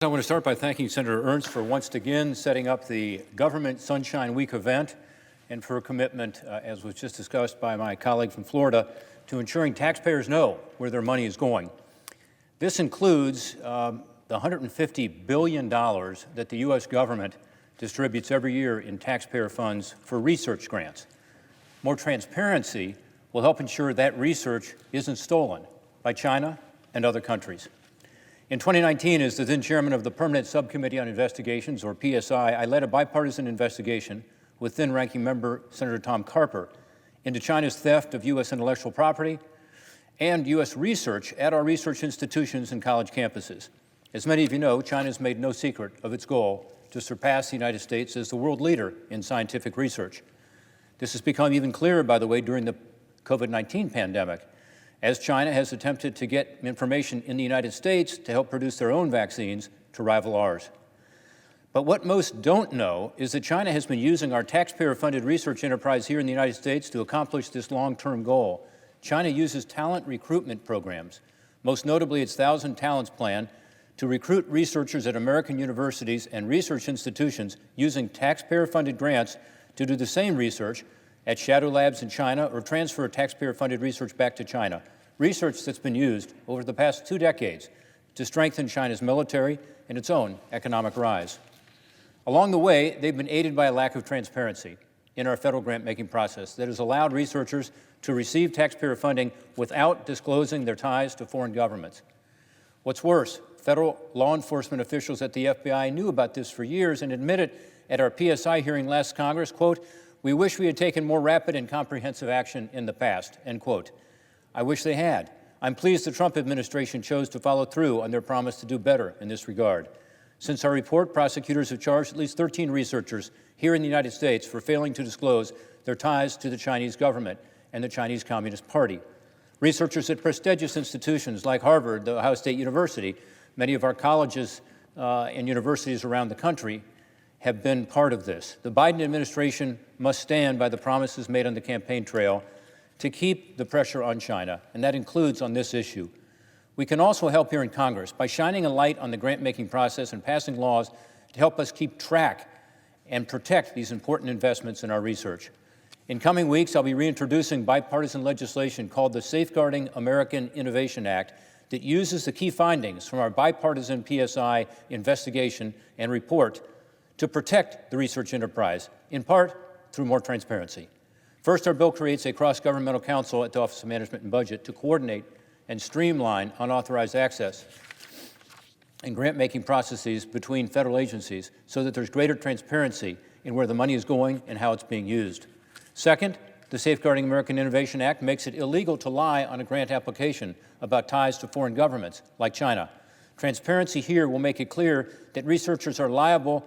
I want to start by thanking Senator Ernst for once again setting up the Government Sunshine Week event and for her commitment, as was just discussed by my colleague from Florida, to ensuring taxpayers know where their money is going. This includes the $150 billion that the U.S. government distributes every year in taxpayer funds for research grants. More transparency will help ensure that research isn't stolen by China and other countries. In 2019, as the then chairman of the Permanent Subcommittee on Investigations, or PSI, I led a bipartisan investigation with then-ranking member Senator Tom Carper into China's theft of U.S. intellectual property and U.S. research at our research institutions and college campuses. As many of you know, China has made no secret of its goal to surpass the United States as the world leader in scientific research. This has become even clearer, by the way, during the COVID-19 pandemic, as China has attempted to get information in the United States to help produce their own vaccines to rival ours. But what most don't know is that China has been using our taxpayer-funded research enterprise here in the United States to accomplish this long-term goal. China uses talent recruitment programs, most notably its 1,000 Talents Plan, to recruit researchers at American universities and research institutions using taxpayer-funded grants to do the same research at shadow labs in China or transfer taxpayer-funded research back to China, research that's been used over the past 2 decades to strengthen China's military and its own economic rise. Along the way, they've been aided by a lack of transparency in our federal grant-making process that has allowed researchers to receive taxpayer funding without disclosing their ties to foreign governments. What's worse, federal law enforcement officials at the FBI knew about this for years and admitted at our PSI hearing last Congress, quote, "We wish we had taken more rapid and comprehensive action in the past," end quote. I wish they had. I'm pleased the Trump administration chose to follow through on their promise to do better in this regard. Since our report, prosecutors have charged at least 13 researchers here in the United States for failing to disclose their ties to the Chinese government and the Chinese Communist Party. Researchers at prestigious institutions like Harvard, the Ohio State University, many of our colleges and universities around the country have been part of this. The Biden administration must stand by the promises made on the campaign trail to keep the pressure on China, and that includes on this issue. We can also help here in Congress by shining a light on the grant-making process and passing laws to help us keep track and protect these important investments in our research. In coming weeks, I'll be reintroducing bipartisan legislation called the Safeguarding American Innovation Act that uses the key findings from our bipartisan PSI investigation and report to protect the research enterprise, in part through more transparency. First, our bill creates a cross-governmental council at the Office of Management and Budget to coordinate and streamline unauthorized access and grant-making processes between federal agencies so that there's greater transparency in where the money is going and how it's being used. Second, the Safeguarding American Innovation Act makes it illegal to lie on a grant application about ties to foreign governments like China. Transparency here will make it clear that researchers are liable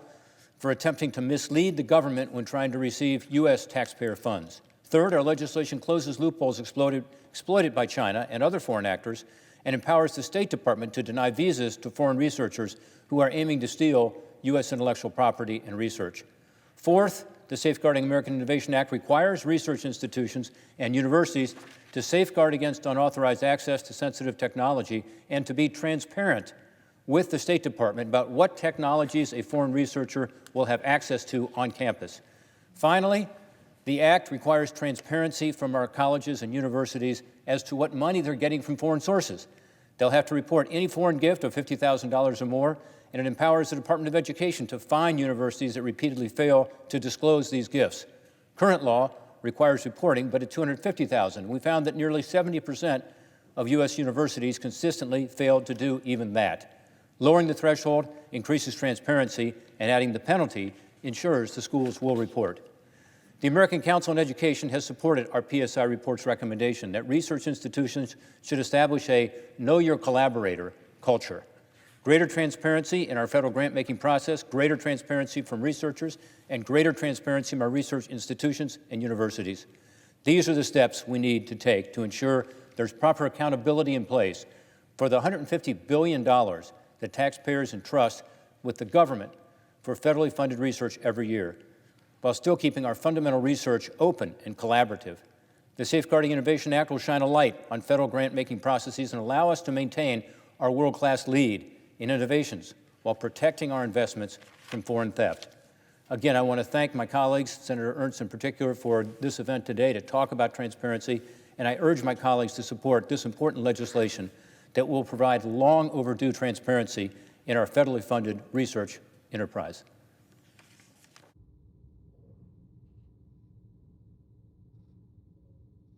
for attempting to mislead the government when trying to receive U.S. taxpayer funds. Third, our legislation closes loopholes exploited by China and other foreign actors and empowers the State Department to deny visas to foreign researchers who are aiming to steal U.S. intellectual property and research. Fourth, the Safeguarding American Innovation Act requires research institutions and universities to safeguard against unauthorized access to sensitive technology and to be transparent with the State Department about what technologies a foreign researcher will have access to on campus. Finally, the Act requires transparency from our colleges and universities as to what money they're getting from foreign sources. They'll have to report any foreign gift of $50,000 or more, and it empowers the Department of Education to fine universities that repeatedly fail to disclose these gifts. Current law requires reporting, but at $250,000. We found that nearly 70% of U.S. universities consistently failed to do even that. Lowering the threshold increases transparency, and adding the penalty ensures the schools will report. The American Council on Education has supported our PSI report's recommendation that research institutions should establish a know your collaborator culture. Greater transparency in our federal grant-making process, greater transparency from researchers, and greater transparency from our research institutions and universities. These are the steps we need to take to ensure there's proper accountability in place for the $150 billion that taxpayers entrust with the government for federally funded research every year, while still keeping our fundamental research open and collaborative. The Safeguarding Innovation Act will shine a light on federal grant-making processes and allow us to maintain our world-class lead in innovations while protecting our investments from foreign theft. Again, I want to thank my colleagues, Senator Ernst in particular, for this event today to talk about transparency, and I urge my colleagues to support this important legislation that will provide long overdue transparency in our federally funded research enterprise.